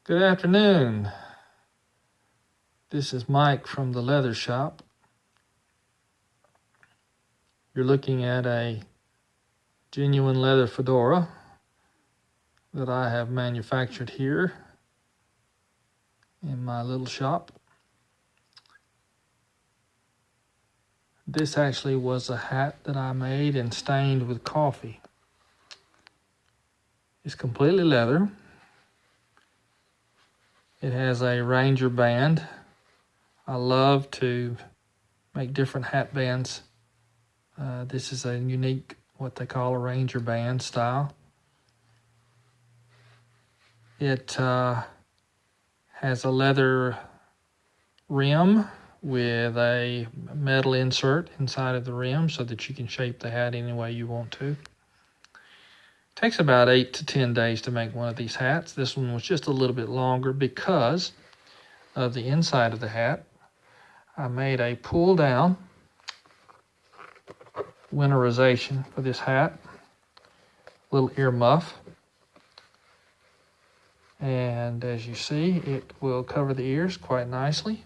Good afternoon. This is Mike from the Leather Shop. You're looking at a genuine leather fedora that I have manufactured here in my little shop. This actually was a hat that I made and stained with coffee. It's completely leather. It has a Ranger band. I love to make different hat bands. This is a unique, what they call a Ranger band style. It has a leather rim with a metal insert inside of the rim so that you can shape the hat any way you want to. It takes about 8 to 10 days to make one of these hats. This one was just a little bit longer because of the inside of the hat. I made a pull down winterization for this hat, little ear muff. And as you see, it will cover the ears quite nicely.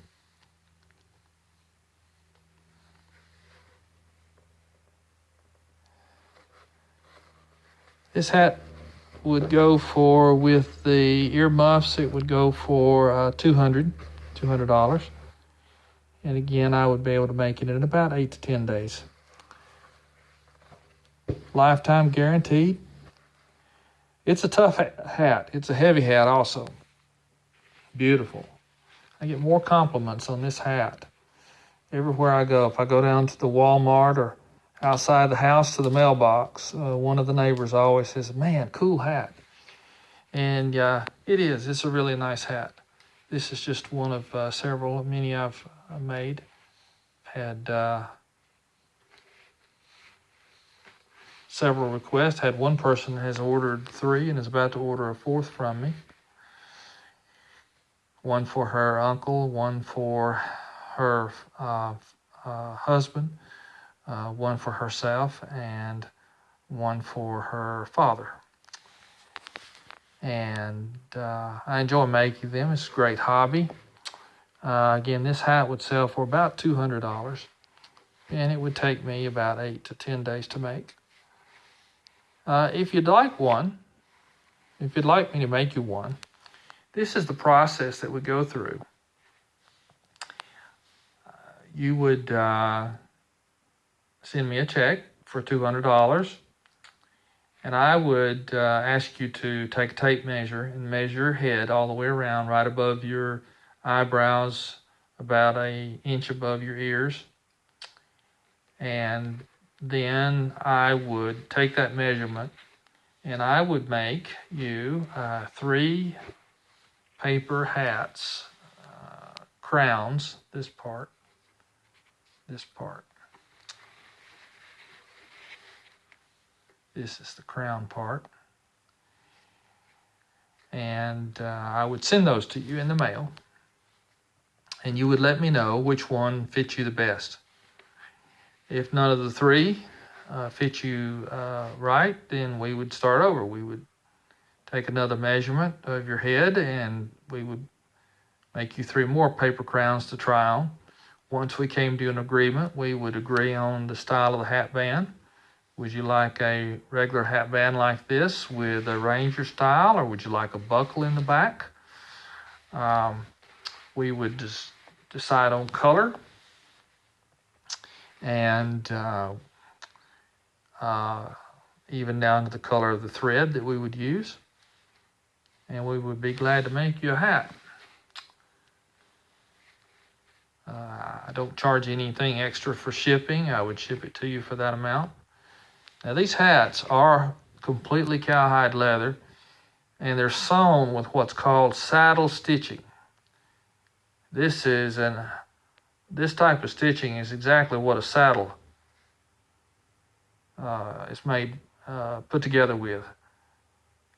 This hat would go for, with the ear muffs, it would go for $200. And again, I would be able to make it in about 8 to 10 days. Lifetime guaranteed. It's a tough hat. It's a heavy hat also. Beautiful. I get more compliments on this hat everywhere I go. If I go down to the Walmart or outside the house to the mailbox, one of the neighbors always says, "Man, cool hat." And it is. It's a really nice hat. This is just one of several, many I've made. Had several requests. Had one person has ordered 3 and is about to order a 4th from me. One for her uncle, one for her husband, one for herself, and one for her father. And I enjoy making them. It's a great hobby. Again, this hat would sell for about $200, and it would take me about 8 to 10 days to make. If you'd like me to make you one, this is the process that we go through. You would send me a check for $200, and I would ask you to take a tape measure and measure your head all the way around, right above your eyebrows, about an inch above your ears. And then I would take that measurement and I would make you 3 paper hats, crowns, this part. This is the crown part. And I would send those to you in the mail. And you would let me know which one fits you the best. If none of the 3 fit you right, then we would start over. We would take another measurement of your head and we would make you 3 more paper crowns to try on. Once we came to an agreement, we would agree on the style of the hat band. Would you like a regular hat band like this with a Ranger style, or would you like a buckle in the back? We would just decide on color and even down to the color of the thread that we would use. And we would be glad to make you a hat. I don't charge anything extra for shipping. I would ship it to you for that amount. Now these hats are completely cowhide leather, and they're sewn with what's called saddle stitching. This type of stitching is exactly what a saddle is made, put together with.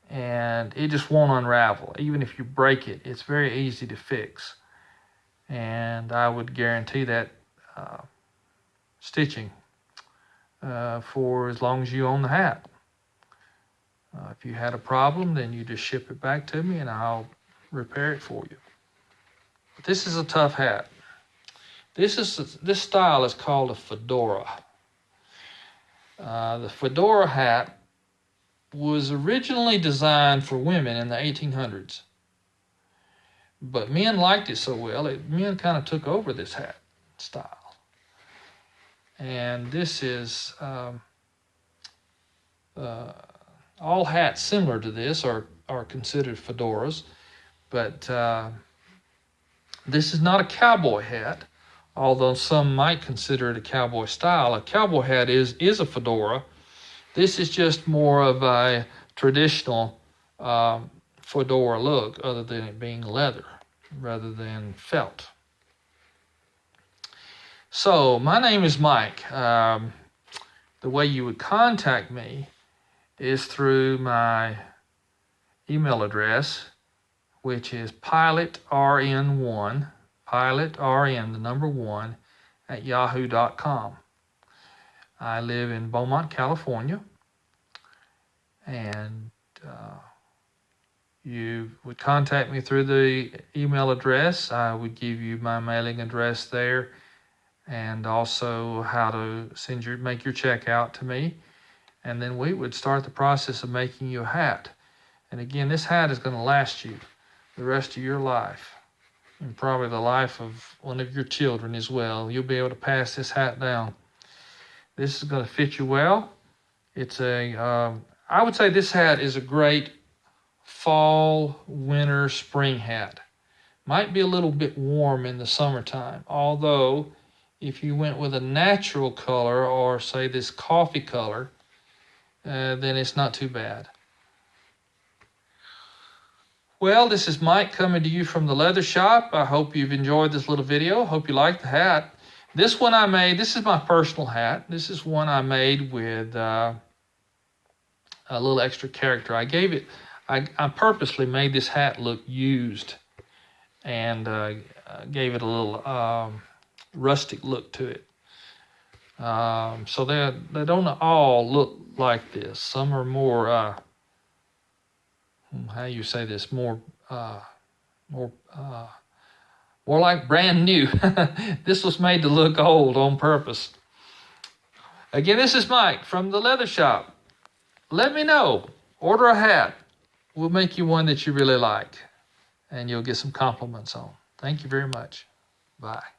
And it just won't unravel. Even if you break it, it's very easy to fix. And I would guarantee that stitching for as long as you own the hat. If you had a problem, then you just ship it back to me and I'll repair it for you. But this is a tough hat. This style is called a fedora. The fedora hat was originally designed for women in the 1800s. But men liked it so well, men kind of took over this hat style. And this is, all hats similar to this are considered fedoras. But this is not a cowboy hat, although some might consider it a cowboy style. A cowboy hat is a fedora. This is just more of a traditional fedora look, other than it being leather rather than felt. So my name is Mike. The way you would contact me is through my email address, which is pilotrn1, pilotrn, the number 1, at yahoo.com. I live in Beaumont, California, and you would contact me through the email address. I would give you my mailing address there, and also how to make your check out to me, and then we would start the process of making you a hat. And again, this hat is going to last you the rest of your life, and probably the life of one of your children as well. You'll be able to pass this hat down. This is going to fit you well. It's I would say this hat is a great fall, winter, spring hat. Might be a little bit warm in the summertime, although if you went with a natural color, or say this coffee color, then it's not too bad. Well, this is Mike coming to you from the leather shop. I hope you've enjoyed this little video. Hope you like the hat. This one I made, this is my personal hat. This is one I made with a little extra character. I purposely made this hat look used, and gave it a little rustic look to it. So they don't all look like this. Some are more, how you say this, more like brand new. This was made to look old on purpose. Again, this is Mike from the leather shop. Let me know. Order a hat. We'll make you one that you really like, and you'll get some compliments on. Thank you very much. Bye.